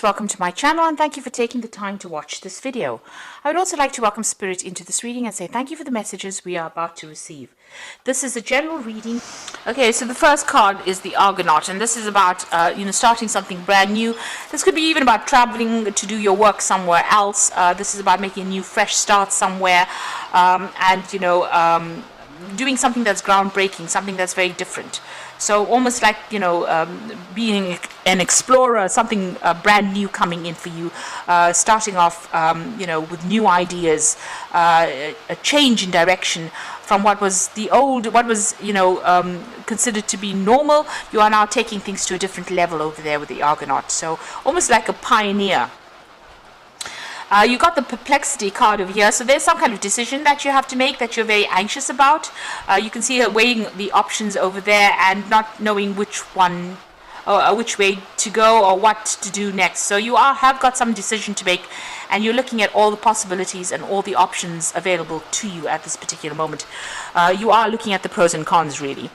Welcome to my channel and thank you for taking the time to watch this video. I would also like to welcome Spirit into this reading and say thank you for the messages we are about to receive. This is a general reading. Okay, so the first card is the Argonaut, and this is about starting something brand new. This could be even about traveling to do your work somewhere else. This is about making a new fresh start somewhere, doing something that's groundbreaking, something that's very different. So almost like, being an explorer, something brand new coming in for you, starting off, with new ideas, a change in direction from what was considered to be normal. You are now taking things to a different level over there with the Argonaut. So almost like a pioneer. You got the perplexity card over here, so there's some kind of decision that you have to make that you're very anxious about. You can see her weighing the options over there and not knowing which one or which way to go or what to do next. So you have got some decision to make, and you're looking at all the possibilities and all the options available to you at this particular moment. You are looking at the pros and cons, really.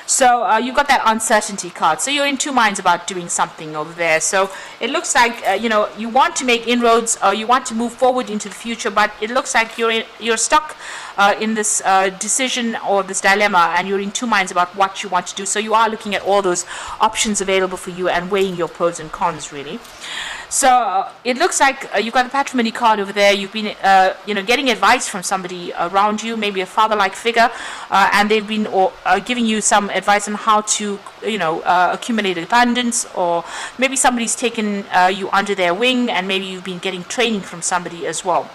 So you've got that uncertainty card. So you're in two minds about doing something over there. So it looks like you want to make inroads, or you want to move forward into the future, but it looks like you're stuck in this decision or this dilemma, and you're in two minds about what you want to do. So you are looking at all those options available for you and weighing your pros and cons, really. So it looks like you've got the patrimony card over there. You've been, getting advice from somebody around you, maybe a father-like figure, and they've been giving you some advice on how to, accumulate abundance, or maybe somebody's taken you under their wing, and maybe you've been getting training from somebody as well.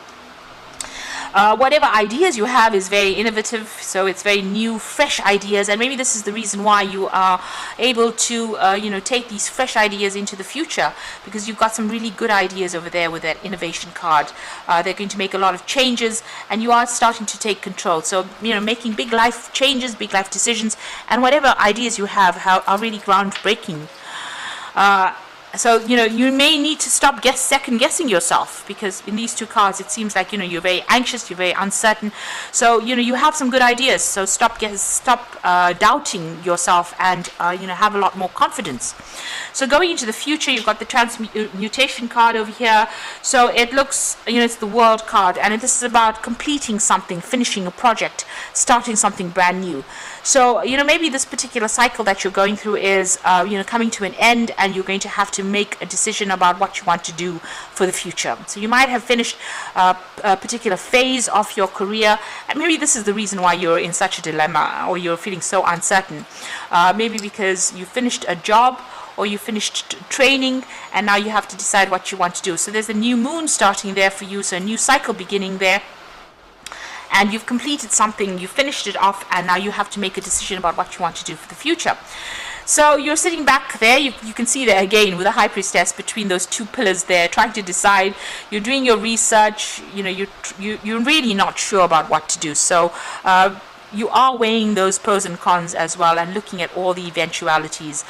Whatever ideas you have is very innovative, so it's very new, fresh ideas, and maybe this is the reason why you are able to, take these fresh ideas into the future, because you've got some really good ideas over there with that innovation card. They're going to make a lot of changes, and you are starting to take control. So, making big life changes, big life decisions, and whatever ideas you have are really groundbreaking. So, you may need to stop second-guessing yourself, because in these two cards, it seems like, you're very anxious, you're very uncertain. So, you have some good ideas. So stop doubting yourself and, have a lot more confidence. So going into the future, you've got the transmutation card over here. So it looks, it's the world card, and this is about completing something, finishing a project, starting something brand new. So, maybe this particular cycle that you're going through is, coming to an end, and you're going to have to make a decision about what you want to do for the future. So you might have finished a particular phase of your career, and maybe this is the reason why you're in such a dilemma, or you're feeling so uncertain. Maybe because you finished a job, or you finished training, and now you have to decide what you want to do. So there's a new moon starting there for you, so a new cycle beginning there. And you've completed something, you finished it off, and now you have to make a decision about what you want to do for the future. So you're sitting back there, you can see there again with the High Priestess between those two pillars there, trying to decide. You're doing your research, you're really not sure about what to do. So you are weighing those pros and cons as well, and looking at all the eventualities,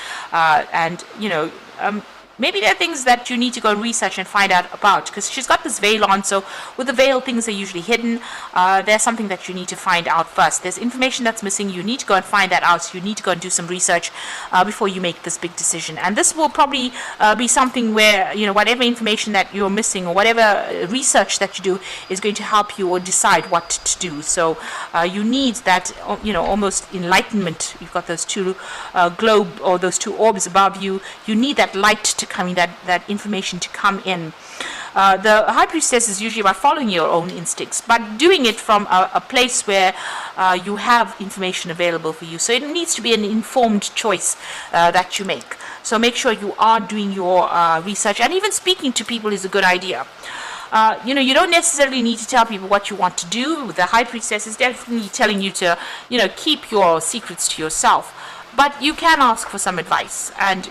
maybe there are things that you need to go and research and find out about, because she's got this veil on. So with the veil, things are usually hidden. There's something that you need to find out first. There's information that's missing. You need to go and find that out. So you need to go and do some research before you make this big decision. And this will probably be something where, whatever information that you're missing, or whatever research that you do, is going to help you or decide what to do. So you need that, almost enlightenment. You've got those two globe, or those two orbs above you. You need that light to come, that information to come in. The High Priestess is usually about following your own instincts, but doing it from a place where you have information available for you. So it needs to be an informed choice that you make. So make sure you are doing your research, and even speaking to people is a good idea. You don't necessarily need to tell people what you want to do. The High Priestess is definitely telling you to, keep your secrets to yourself. But you can ask for some advice, and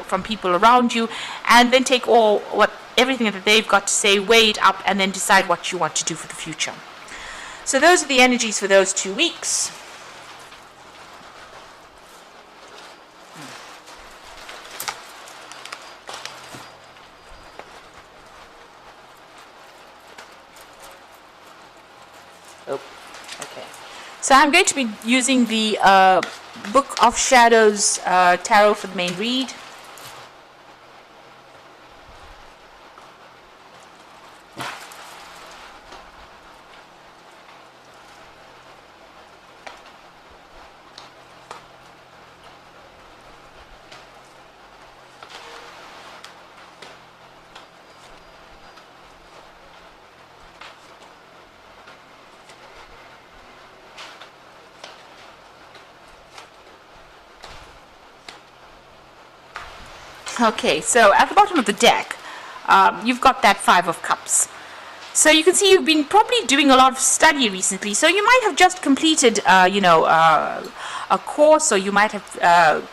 from people around you, and then take everything that they've got to say, weigh it up, and then decide what you want to do for the future. So those are the energies for those 2 weeks. Okay. So I'm going to be using the Book of Shadows Tarot for the main read. Okay, so at the bottom of the deck, you've got that Five of Cups. So you can see you've been probably doing a lot of study recently. So you might have just completed, a course, or you might have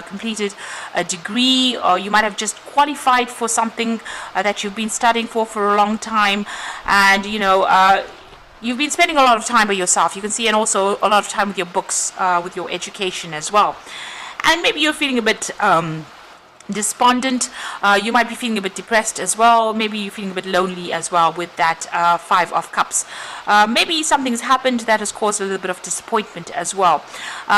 completed a degree, or you might have just qualified for something that you've been studying for a long time, and you've been spending a lot of time by yourself. You can see, and also a lot of time with your books, with your education as well. And maybe you're feeling a bit despondent. You might be feeling a bit depressed as well. Maybe you're feeling a bit lonely as well with that Five of Cups. Maybe something's happened that has caused a little bit of disappointment as well.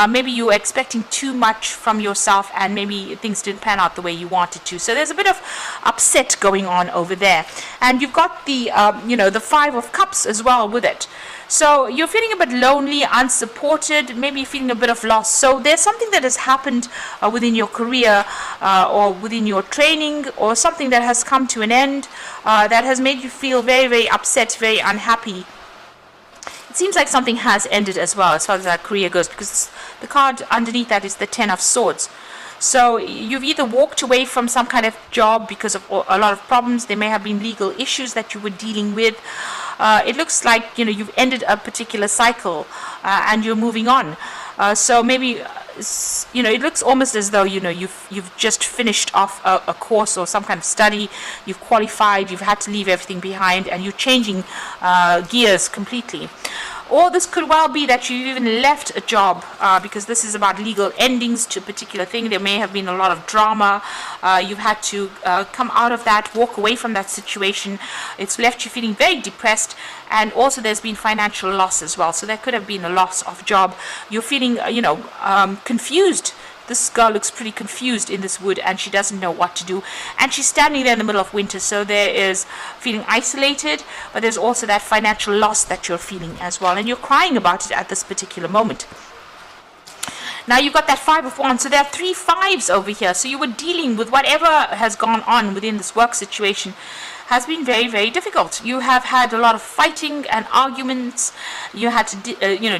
Maybe you were expecting too much from yourself, and maybe things didn't pan out the way you wanted to. So there's a bit of upset going on over there. And you've got the the Five of Cups as well with it. So you're feeling a bit lonely, unsupported, maybe feeling a bit of loss. So there's something that has happened within your career, or within your training, or something that has come to an end, that has made you feel very, very upset, very unhappy. It seems like something has ended as well, as far as that career goes, because the card underneath that is the Ten of Swords. So you've either walked away from some kind of job because of a lot of problems. There may have been legal issues that you were dealing with. It looks like you've ended a particular cycle, and you're moving on. So maybe it looks almost as though you've just finished off a course or some kind of study. You've qualified. You've had to leave everything behind, and you're changing gears completely. Or this could well be that you even left a job, because this is about legal endings to a particular thing. There may have been a lot of drama. You've had to come out of that, walk away from that situation. It's left you feeling very depressed, and also there's been financial loss as well. So there could have been a loss of job. You're feeling, confused. This girl looks pretty confused in this wood, and she doesn't know what to do. And she's standing there in the middle of winter, so there is feeling isolated, but there's also that financial loss that you're feeling as well. And you're crying about it at this particular moment. Now you've got that Five of Wands, so there are 3 fives over here. So you were dealing with whatever has gone on within this work situation has been very, very difficult. You have had a lot of fighting and arguments. You had to,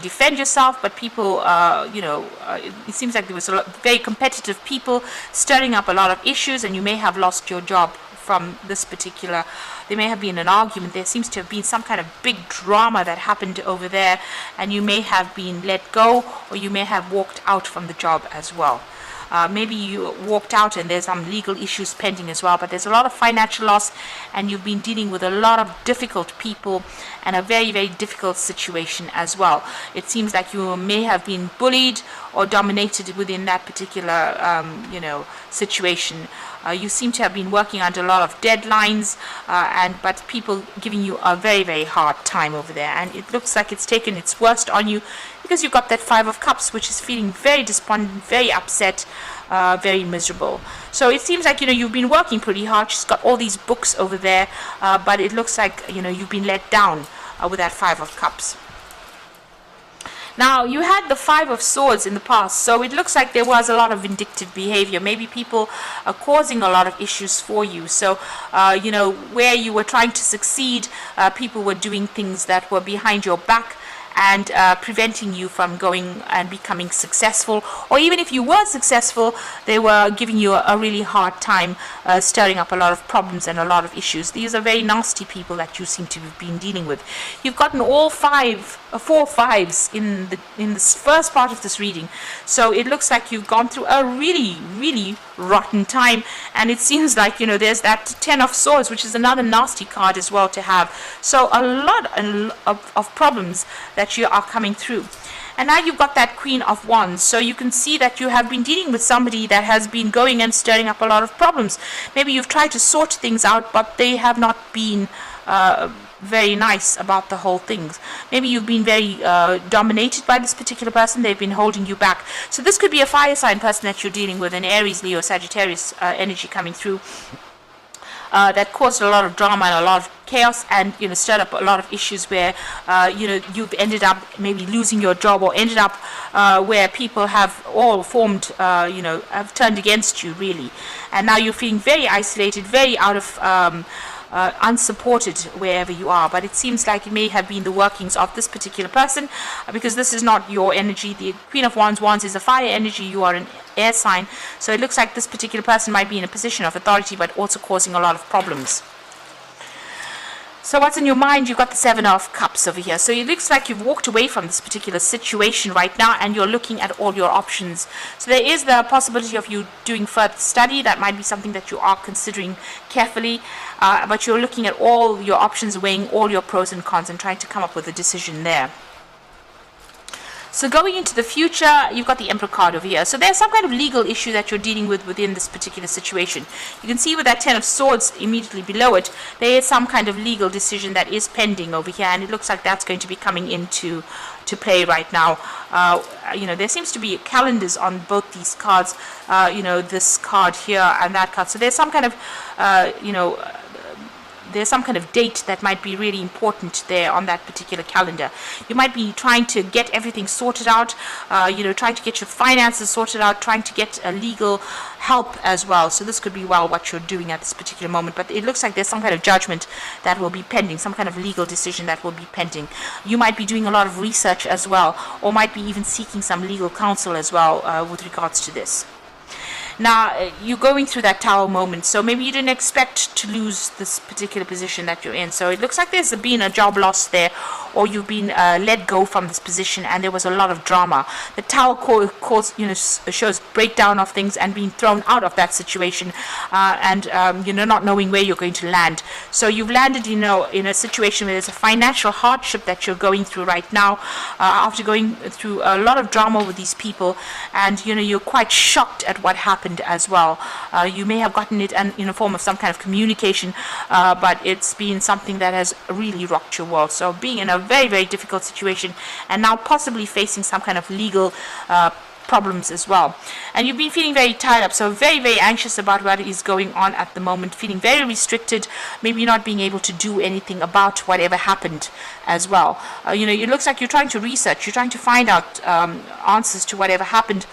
defend yourself, but people, it seems like there was a lot very competitive people stirring up a lot of issues, and you may have lost your job from this particular. There may have been an argument. There seems to have been some kind of big drama that happened over there, and you may have been let go, or you may have walked out from the job as well. Maybe you walked out and there's some legal issues pending as well, but there's a lot of financial loss, and you've been dealing with a lot of difficult people and a very, very difficult situation as well. It seems like you may have been bullied or dominated within that particular, situation. You seem to have been working under a lot of deadlines, but people giving you a very, very hard time over there, and it looks like it's taken its worst on you, because you've got that Five of Cups, which is feeling very despondent, very upset, very miserable. So it seems like you've been working pretty hard. She's got all these books over there, but it looks like you've been let down with that Five of Cups. Now, you had the Five of Swords in the past, so it looks like there was a lot of vindictive behavior. Maybe people are causing a lot of issues for you. So, where you were trying to succeed, people were doing things that were behind your back and preventing you from going and becoming successful. Or even if you were successful, they were giving you a really hard time, stirring up a lot of problems and a lot of issues. These are very nasty people that you seem to have been dealing with. You've gotten all 4 fives in this first part of this reading. So it looks like you've gone through a really, really rotten time, and it seems like there's that Ten of Swords, which is another nasty card as well to have. So a lot of problems that you are coming through. And now you've got that Queen of Wands, so you can see that you have been dealing with somebody that has been going and stirring up a lot of problems. Maybe you've tried to sort things out, but they have not been very nice about the whole thing. Maybe you've been very dominated by this particular person. They've been holding you back. So this could be a fire sign person that you're dealing with, an Aries, Leo, Sagittarius energy coming through. That caused a lot of drama and a lot of chaos, and stirred up a lot of issues where you've ended up maybe losing your job, or ended up where people have all formed, have turned against you really, and now you're feeling very isolated, very out of unsupported wherever you are. But it seems like it may have been the workings of this particular person, because this is not your energy. The Queen of Wands is a fire energy. You are an air sign, so it looks like this particular person might be in a position of authority, but also causing a lot of problems. So what's in your mind? You've got the Seven of Cups over here. So it looks like you've walked away from this particular situation right now, and you're looking at all your options. So there is the possibility of you doing further study. That might be something that you are considering carefully, but you're looking at all your options, weighing all your pros and cons, and trying to come up with a decision there. So going into the future, you've got the Emperor card over here. So there's some kind of legal issue that you're dealing with within this particular situation. You can see with that Ten of Swords immediately below it, there is some kind of legal decision that is pending over here, and it looks like that's going to be coming into play right now. There seems to be calendars on both these cards, this card here and that card. So there's some kind of, there's some kind of date that might be really important there on that particular calendar. You might be trying to get everything sorted out, trying to get your finances sorted out, trying to get legal help as well. So this could be what you're doing at this particular moment. But it looks like there's some kind of judgment that will be pending, some kind of legal decision that will be pending. You might be doing a lot of research as well, or might be even seeking some legal counsel as well with regards to this. Now, you're going through that Tower moment, so maybe you didn't expect to lose this particular position that you're in. So it looks like there's been a job loss there, or you've been let go from this position, and there was a lot of drama. The Tower shows breakdown of things and being thrown out of that situation, and not knowing where you're going to land. So you've landed, in a situation where there's a financial hardship that you're going through right now, after going through a lot of drama with these people, and you're quite shocked at what happened as well. You may have gotten it in a form of some kind of communication, but it's been something that has really rocked your world. So being in a very, very difficult situation, and now possibly facing some kind of legal problems as well. And you've been feeling very tied up, so very, very anxious about what is going on at the moment, feeling very restricted, maybe not being able to do anything about whatever happened as well. It looks like you're trying to research, you're trying to find out answers to whatever happened.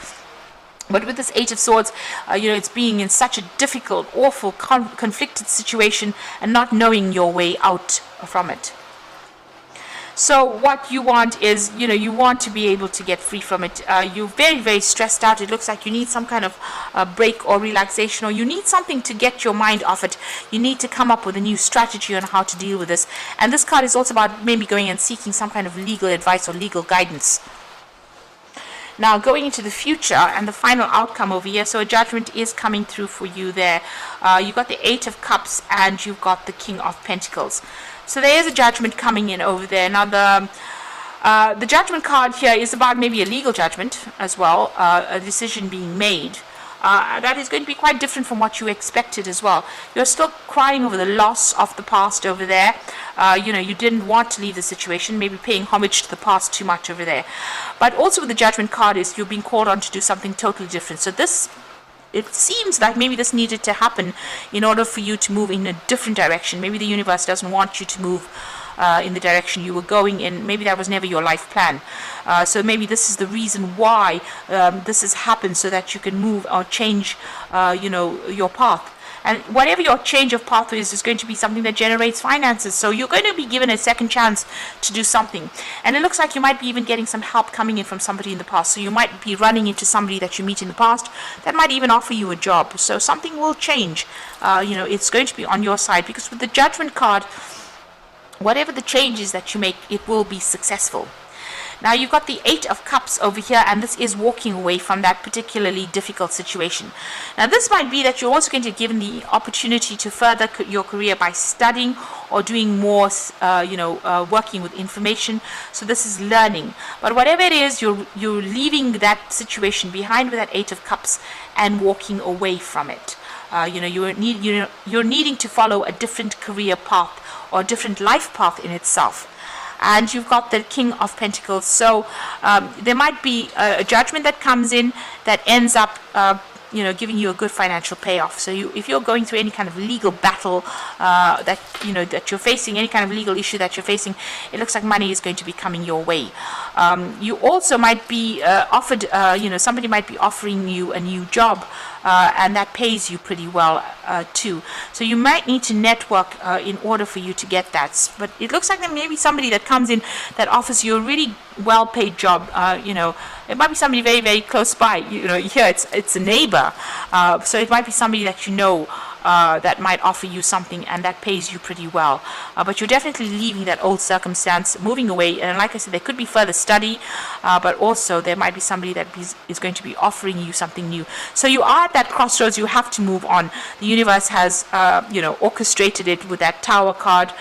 But with this Eight of Swords, it's being in such a difficult, awful, conflicted situation and not knowing your way out from it. So what you want is, you want to be able to get free from it. You're very, very stressed out. It looks like you need some kind of break or relaxation, or you need something to get your mind off it. You need to come up with a new strategy on how to deal with this. And this card is also about maybe going and seeking some kind of legal advice or legal guidance. Now, going into the future and the final outcome over here, so a judgment is coming through for you there. You've got the Eight of Cups and you've got the King of Pentacles. So there is a judgment coming in over there. Now, the judgment card here is about maybe a legal judgment as well, a decision being made. That is going to be quite different from what you expected as well. You're still crying over the loss of the past over there. You didn't want to leave the situation, maybe paying homage to the past too much over there. But also with the judgment card is you're being called on to do something totally different. So it seems like maybe this needed to happen in order for you to move in a different direction. Maybe the universe doesn't want you to move in the direction you were going in. Maybe that was never your life plan. So maybe this is the reason why this has happened, so that you can move or change, your path. And whatever your change of path is going to be something that generates finances. So you're going to be given a second chance to do something. And it looks like you might be even getting some help coming in from somebody in the past. So you might be running into somebody that you meet in the past that might even offer you a job. So something will change. It's going to be on your side, because with the Judgment card, whatever the changes that you make, it will be successful. Now you've got the Eight of Cups over here, and this is walking away from that particularly difficult situation. Now this might be that you're also going to be given the opportunity to further your career by studying or doing more, working with information. So this is learning. But whatever it is, you're leaving that situation behind with that Eight of Cups and walking away from it. You're needing to follow a different career path or a different life path in itself. And you've got the King of Pentacles. So there might be a judgment that comes in that ends up giving you a good financial payoff. So if you're going through any kind of legal battle that you're facing, any kind of legal issue that you're facing, it looks like money is going to be coming your way. You also might be offered, somebody might be offering you a new job, and that pays you pretty well too. So you might need to network in order for you to get that. But it looks like there may be somebody that comes in that offers you a really well-paid job. It might be somebody very, very close by. Here it's a neighbor, so it might be somebody that you know. That might offer you something and that pays you pretty well, but you're definitely leaving that old circumstance, moving away. And like I said, there could be further study, but also there might be somebody that is going to be offering you something new. So you are at that crossroads. You have to move on. The universe has orchestrated it with that Tower card,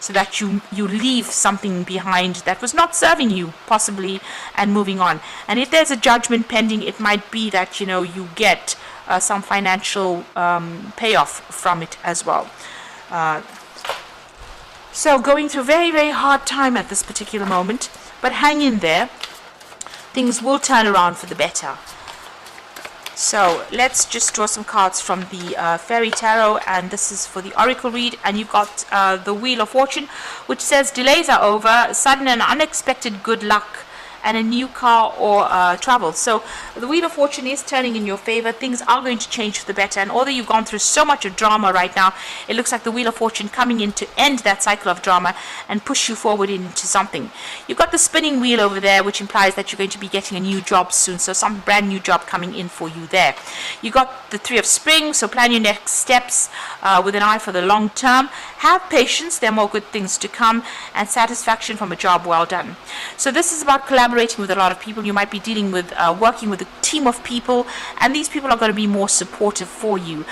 so that you leave something behind that was not serving you possibly, and moving on. And if there's a judgment pending, it might be that you get some financial payoff from it as well. So going through a very, very hard time at this particular moment, but hang in there. Things will turn around for the better. So let's just draw some cards from the Fairy Tarot, and this is for the Oracle read. And you've got the Wheel of Fortune, which says delays are over, sudden and unexpected good luck, and a new car or travel. So the Wheel of Fortune is turning in your favor. Things are going to change for the better. And although you've gone through so much of drama right now, it looks like the Wheel of Fortune coming in to end that cycle of drama and push you forward into something. You've got the spinning wheel over there, which implies that you're going to be getting a new job soon. So some brand new job coming in for you there. You got the Three of Spring, so plan your next steps with an eye for the long term. Have patience, there are more good things to come, and satisfaction from a job well done. So this is about collaborating with a lot of people. You might be dealing with working with a team of people, and these people are going to be more supportive for you.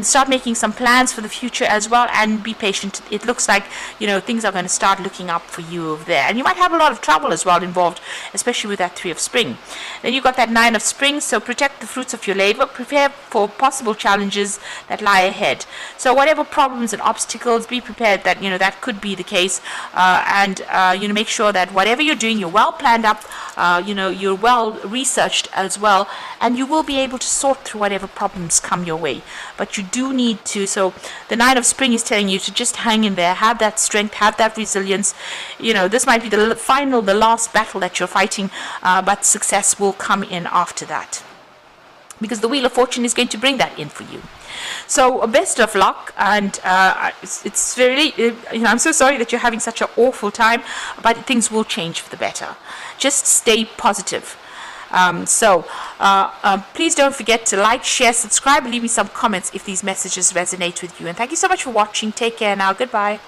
Start making some plans for the future as well, and be patient. It looks like things are going to start looking up for you over there, and you might have a lot of trouble as well involved, especially with that Three of Spring. Then you've got that Nine of Spring, so protect the fruits of your labor, prepare for possible challenges that lie ahead. So whatever problems and obstacles, be prepared that that could be the case, and make sure that whatever you're doing, you're well planned up, you're well researched as well, and you will be able to sort through whatever problems come your way. But you do need to, so the Nine of Spring is telling you to just hang in there, have that strength, have that resilience. This might be the last battle that you're fighting, but success will come in after that, because the Wheel of Fortune is going to bring that in for you. So best of luck, and it's really, I'm so sorry that you're having such an awful time, but things will change for the better. Just stay positive. Please don't forget to like, share, subscribe, and leave me some comments if these messages resonate with you. And thank you so much for watching. Take care now. Goodbye.